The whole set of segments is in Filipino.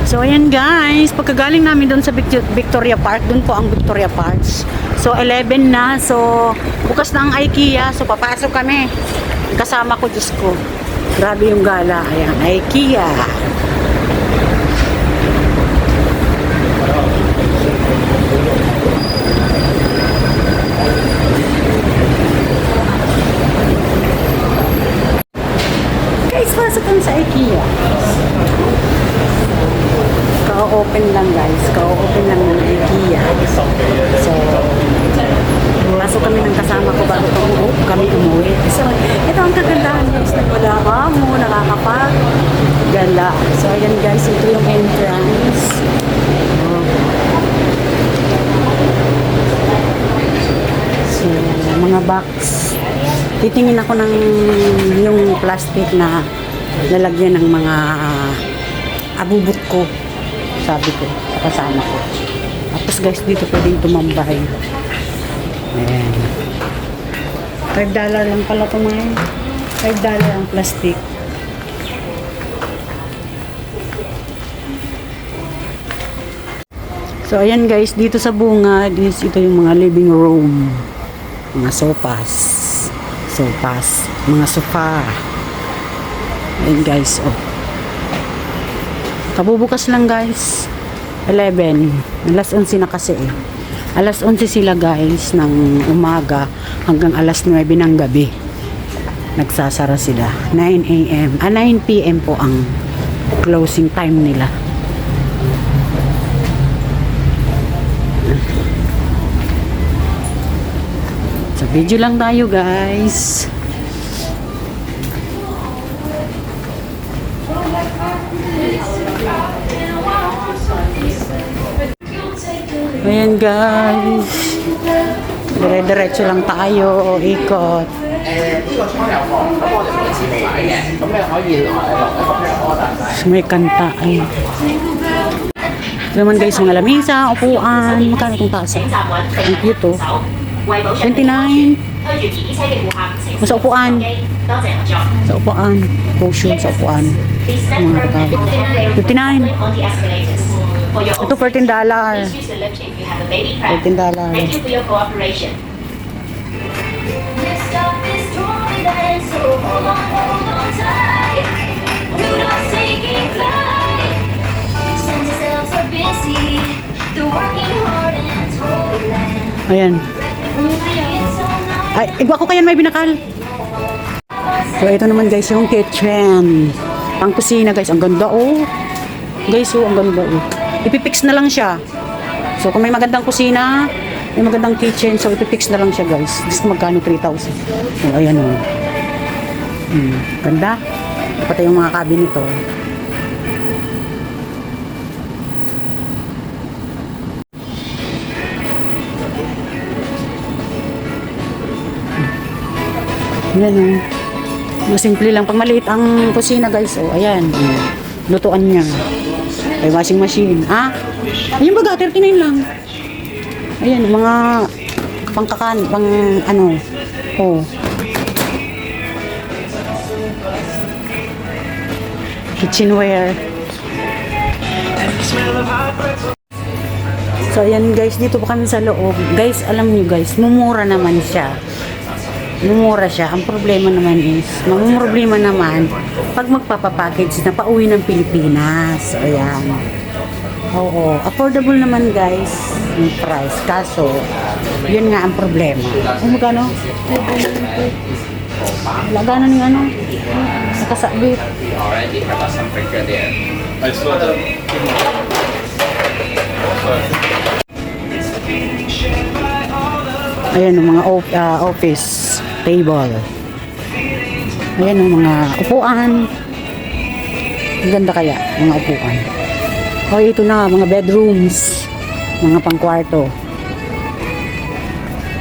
So, ayan guys, pagkagaling namin doon sa Victoria Park, doon po ang Victoria Parks. So, 11 na. So, bukas na ang IKEA. So, papasok kami. Kasama ko, Diyos ko. Grabe yung gala. Ayan, IKEA. Guys, pasok kami sa IKEA. Ka-open lang guys. Ka-open lang ng IKEA. So, pasok kami ng kasama ko bago kami umuwi. So, ito ang kagandahan guys. Wala ka mo, nakakapag-gala. So, ayan guys, ito yung entrance. So, mga box. Titingin ako ng yung plastic na lalagyan ng mga abubot ko. Sabi ko, sa kasama ko. Tapos guys, dito pwedeng tumambay. Ayan. $5 lang pala ito mga yun. $5 ang plastic. So, ayan guys, dito sa bunga, ito yung mga living room. Mga sofas, mga sofa. Ayan guys, oh. Kabubukas lang guys. 11. Alas 11 na kasi eh. Alas 11 sila guys ng umaga hanggang alas 9 ng gabi. Nagsasara sila. 9 a.m. 9 p.m. po ang closing time nila. So video lang tayo guys. Ayan guys, dire-diretso lang tayo, ikot. May kanta ay. Ito naman guys, mga lamisa, upuan. Magkano itong tasa? Ang cute oh. 29. Sa upuan. Sa upuan. Potion sa upuan. Mga regalo. 59. Ito $14. $14. Ayan. Ay, igwa ko kayan may binakal. So, ito naman guys yung kitchen. Pang kusina guys. Ang ganda oh. Guys oh, ang ganda oh. Ipipix na lang siya. So, kung may magandang kusina, may magandang kitchen, so ipipix na lang siya guys. Gusto magkano 3,000. So, ayan o. Ganda. Pati yung mga cabinet o. Ayan o. Masimple lang. Pag maliit ang kusina guys, o. Ayan. Lutuan niya. May washing machine. Ah? Ayun baga, 39 lang. Ayan, mga pangkakan, pang ano. Oh. Kitchenware. So, ayan guys, dito pa kami sa loob. Guys, alam niyo guys, mumura naman siya. Mumura siya. Ang problema naman is, problema naman, pag magpapapackage na pauwi ng Pilipinas. Ayan. Oo. Affordable naman guys yung price. Kaso, yun nga ang problema. Kung magkano? Wala gano'n yung ano? Nakasabit. Ayan yung mga office table. Ayan yung mga upuan. Ang ganda kaya, mga upuan. O ito na, mga bedrooms. Mga pangkwarto.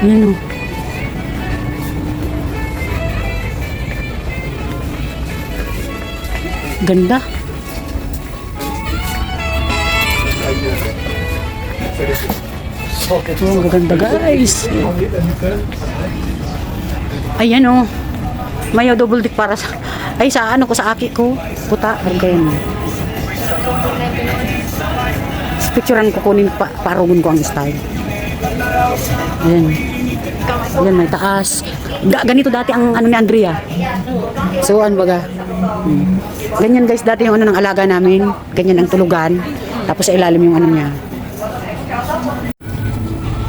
Ayan o. Ganda. Ito ang gaganda guys. Ayan o. May double deck para sa... Ay sa ano ko, sa aki ko. Puta. Again. picturean ko, kunin, parugun ko ang style. Ayan. Ayan, may taas. Ganito dati ang ano ni Andrea. So, ano baga? Ganyan guys, dati yung ano ng alaga namin. Ganyan ang tulugan. Tapos sa ilalim yung ano niya.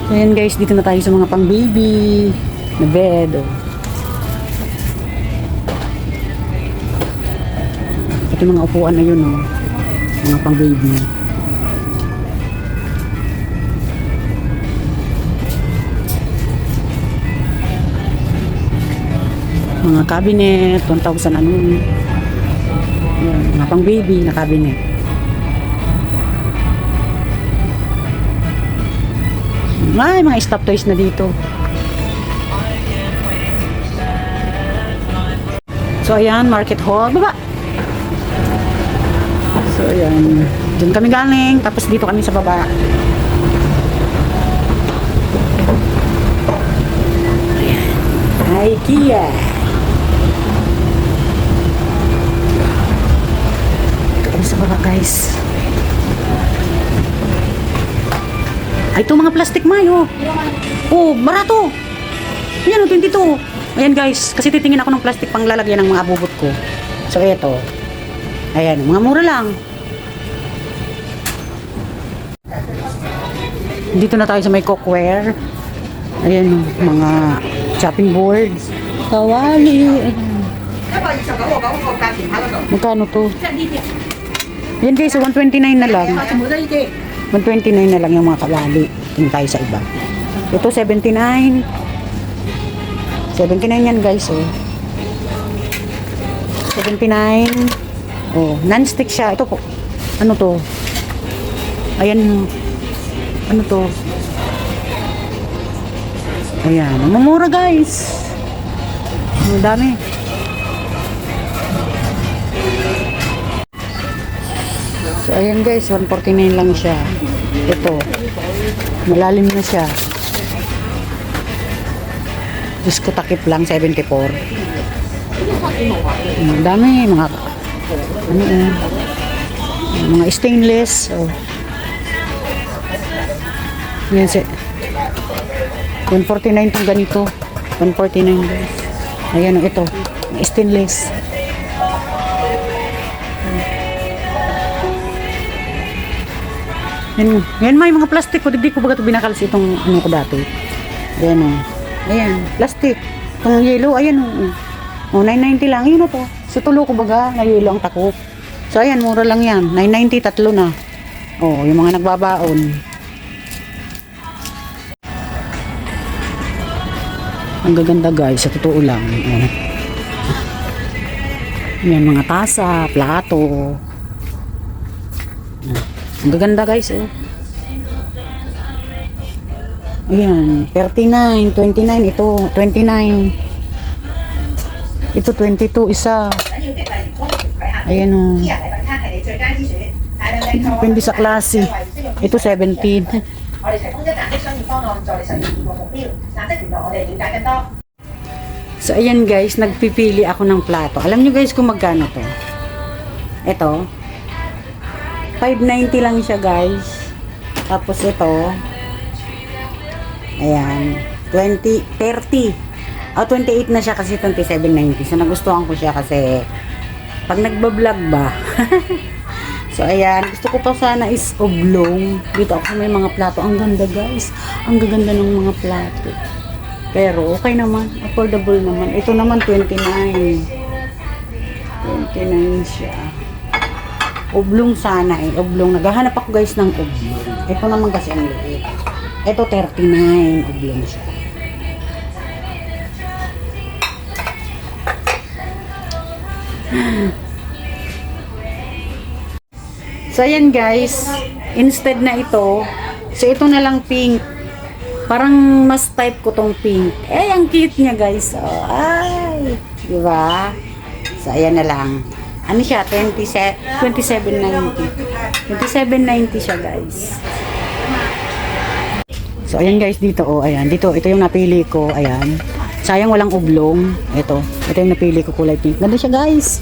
Ayan guys, dito na tayo sa mga pang baby na bed. Oh. Ito yung mga upuan na yun. Oh. Mga pang baby. Mga cabinet, 1,000 ano. Ayan, mga pang baby na cabinet. Ay, mga stop toys na dito. So, ayan, market hall. Baba! So, ayan. Diyan kami galing. Tapos dito kami sa baba. Ayan. IKEA. Dito kami sa baba, guys. Ay, ito mga plastic mayo. Oh, barato. Ayan, 22. Ayan guys, kasi titingin ako ng plastic pang lalagyan ng mga abubot ko. So, eto. Ayan, mga mura lang. Dito na tayo sa may cookware. Ayan, mga chopping boards. Kawali. Magkano to? Ayan guys, 129 na lang. 129 na lang yung mga kawali. Tingin tayo sa iba. Ito 79. 79 yan guys, oh. 79. Oh, non-stick siya. Ito po. Ano to? Ayan. Ano to? Ayan. Mamura guys. Ang dami. So, ayan guys, 149 lang siya. Ito. Malalim na siya. Diyos ko, takip lang, 74. Ang dami, mga ano, mga stainless. Oh. Yan, 149 itong ganito. 149 guys. Ayan, ito. Stainless. Yan may mga plastic ko, hindi ko baga ito binakalas itong ano ko dati. Ayan o. Ayan, plastic. Itong yellow, ayan o. O, 990 lang. Yun o to. Sa tulo ko baga, na yellow ang takop. So ayan, mura lang yan. 990, tatlo na. O, yung mga nagbabaon. Ang gaganda guys, sa totoo lang. Ayan. Yan, mga tasa, plato. Ang gaganda guys, oh. Ayan, 39, 29, ito, 29. Ito, 22, isa. Ayan, oh. Depende sa klase. Ito, 17. So, ayan guys, nagpipili ako ng plato. Alam nyo guys kung magkano to? Ito, 590 lang siya guys. Tapos ito, ayan, 30. 28 na siya kasi 27.90. So nagustuhan ko siya kasi pag nagba-vlog ba. So ayan, gusto ko pa sana is oblong. Dito ako may mga plato. Ang ganda guys. Ang gaganda ng mga plato. Pero okay naman, affordable naman. Ito naman 29. 29 siya. Oblong sana eh. Oblong. Naghahanap ako guys ng oblong. Ito naman kasi ang liit. Ito 39. Oblong siya. So ayan guys. Instead na ito. So ito na lang pink. Parang mas type ko tong pink. Eh, ang cute niya guys. Oh, ay. Diba? So ayan na lang. Ano siya? 27.90. 27.90 siya guys. So ayan guys dito oh, ayan. Dito ito yung napili ko, ayan. Sayang walang oblong. Ito yung napili ko kulay pink. Ganda siya guys.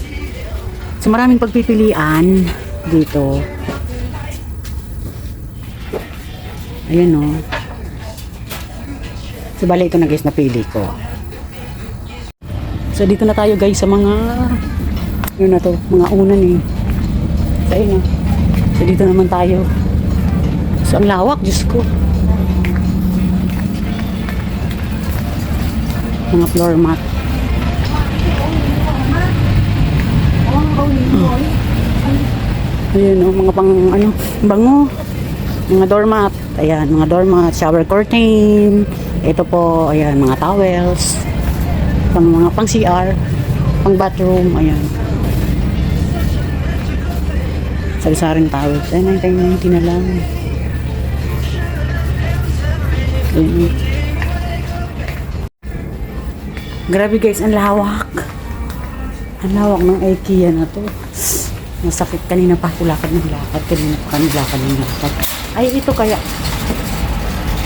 So maraming pagpipilian dito. Ayan o. So, bali ito na guys, napili ko. So, dito na tayo guys sa mga, yun na to, mga unan eh. So, ayun o. So, dito naman tayo. So, ang lawak, Diyos ko. Mga floor mat. Ayan o, mga pang, ano, bango. Mga doormat. Ayan, mga doormat, shower curtain. Ito po, ayan, mga towels. Mga pang CR, pang bathroom, ayan. Sari-saring towels. Ay, 1990 na lang. Ayan. Grabe guys, ang lawak. Ang lawak ng IKEA na to. Masakit kanina pa ako lakad ng lakad. Kanina pa kami lakad ng lakad. Ay, ito kaya.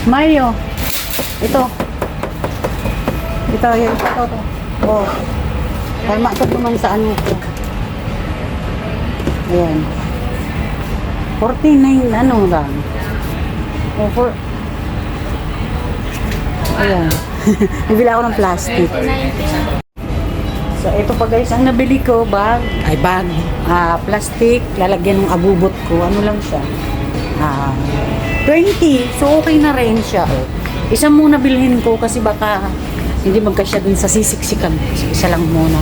Mario. Ito. Ito, yan. Ito. Oh. Tama ito naman sa ano ko. Ayan. 49, ano lang. Oh, for... Ayan. Nabili ako ng plastic. So, ito pa guys, ang nabili ko, bag. Ay, bag. Plastic. Lalagyan ng abubot ko. Ano lang siya? 20. So, okay na rin siya. Oh. Isa muna bilhin ko kasi baka hindi magkasya dun sa sisiksikan. So, isa lang muna.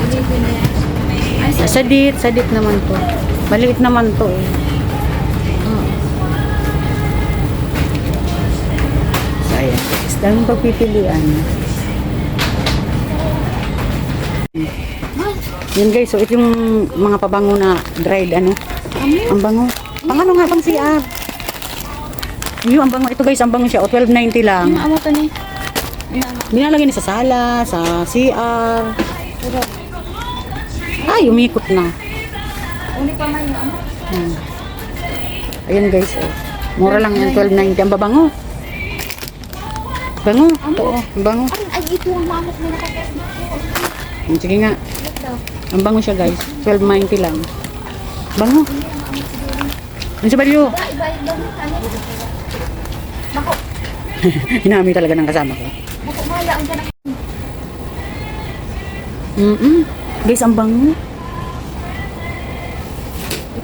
Sadit naman to. Maliit naman to eh. So, ayan. Daming pagpipilian. Yan guys, so ito yung mga pabango na dried ano. Ang bango. Pang ano nga, pang CR. Yung ang bango. Ito guys, ang bango siya. O, 12.90 lang. Ano to ni? Binalagyan sa sala, sa CR. Ay, umikot na. Uli pa man yung ano? Ayan guys, oh. Mura lang yung 12.90. Ang babango. Bango. Oo, ang bango. Ay, ito ang mamot na nakakasip. Sige nga. Ang bango siya guys. 12.90 lang. Bango. Ano sa balyo? Iba-iba mo kami. Bako. Hinami talaga ng kasama ko. Bako, mala ang ganang. Guys, ang bango.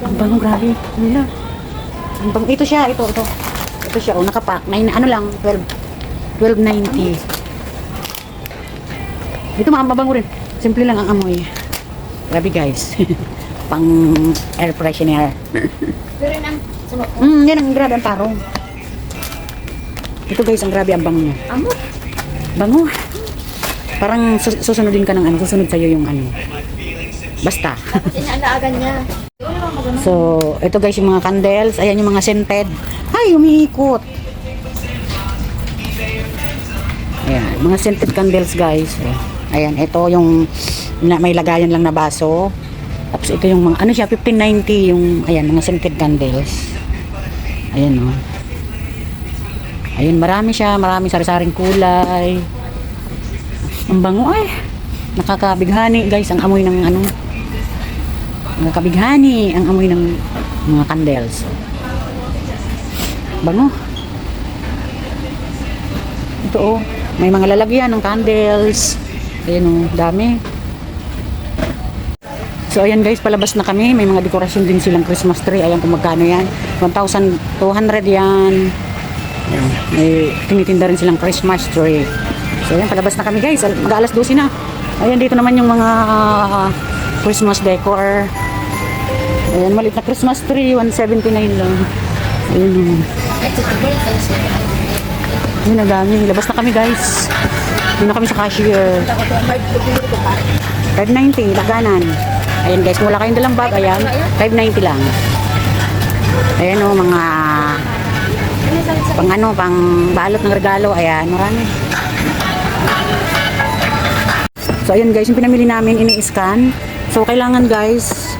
Ang bango, grabe. Ano na? Ang bango. Ito siya, ito. Ito siya, oh, nakapack. Ano lang, 12.90. Ito mabango rin. Simple lang ang amoy. Grabe guys. Pang air freshener. Pero ang sunod. Yan ang grabe ang parong. Ito guys, ang grabe ang bango niya. Amot. Bango. Parang susunodin ka ng ano, susunod sa'yo yung ano. Basta. Inaalaagan niya. So, ito guys yung mga candles. Ayan yung mga scented. Ay, umiikot. Ayan, mga scented candles guys. Ayan, ito yung may lagayan lang na baso. Tapos ito yung mga, ano siya, 15.90 yung, ayan, mga scented candles. Ayan o. Ayan, marami siya, marami sari-saring kulay. Ang bango ay. Nakakabighani guys, ang amoy ng ano. Nakakabighani ang amoy ng mga candles. Bango. Ito oh, may mga lalagyan ng candles. Ayan oh, dami. So ayan guys, palabas na kami. May mga dekorasyon din silang Christmas tree. Ayan kung magkano yan. 1,200 yan. Ayan. May tinitinda rin silang Christmas tree. So ayan, palabas na kami guys. Mag-alas 12 na. Ayan, dito naman yung mga Christmas decor. Ayan, maliit na Christmas tree. 179 lang. Ayan. Ayan, nagami. Labas na kami guys. Doon na kami sa cashier. 590, laganan. Ayan guys, kung wala kayong dalang bag, ayan, 590 lang. Ayan o, mga pang ano, pang balot ng regalo. Ayan, marami. So ayan guys, yung pinamili namin, ini-scan. So kailangan guys,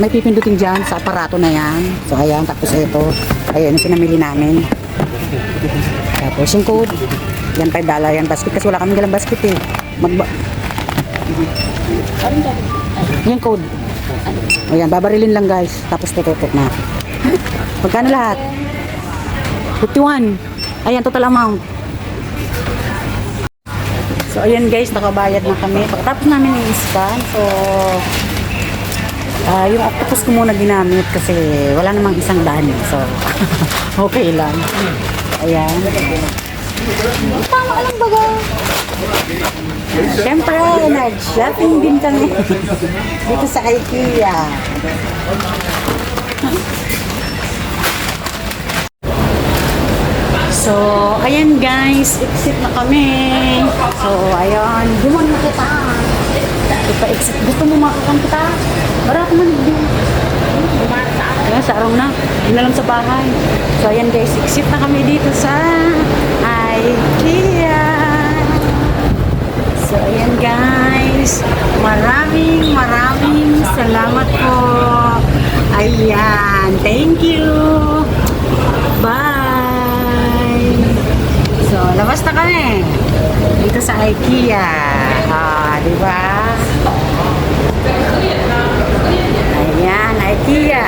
may pipindutin dyan sa aparato na yan. So ayan, tapos ito. Ayan, yung pinamili namin. Tapos yung code. Yan, $5 yan basket. Kasi wala kami dalang basket eh. Yung code. Ayan, babarilin lang guys. Tapos tututok na. Magkano lahat? 51. Ayan, total amount. So, ayan guys, nakabayad na kami. Pagkatapos namin i-scan, so, yung octopus ko muna ginamit kasi wala namang 100. So, okay lang. Ayan. Tama lang baga. Siyempre, nag-shopping din kami dito sa IKEA. So, ayan guys, exit na kami. So, ayan, buwan na kita. Ipa-exit. Gusto mo makakang kita? Barat man din. Ayan, sa araw na. Yun na lang sa bahay. So, ayan guys, exit na kami dito sa IKEA. So, ayan guys, maraming salamat po. Ayan, thank you. Bye. So, labas na kami dito sa IKEA. Di ba? Ayan, IKEA.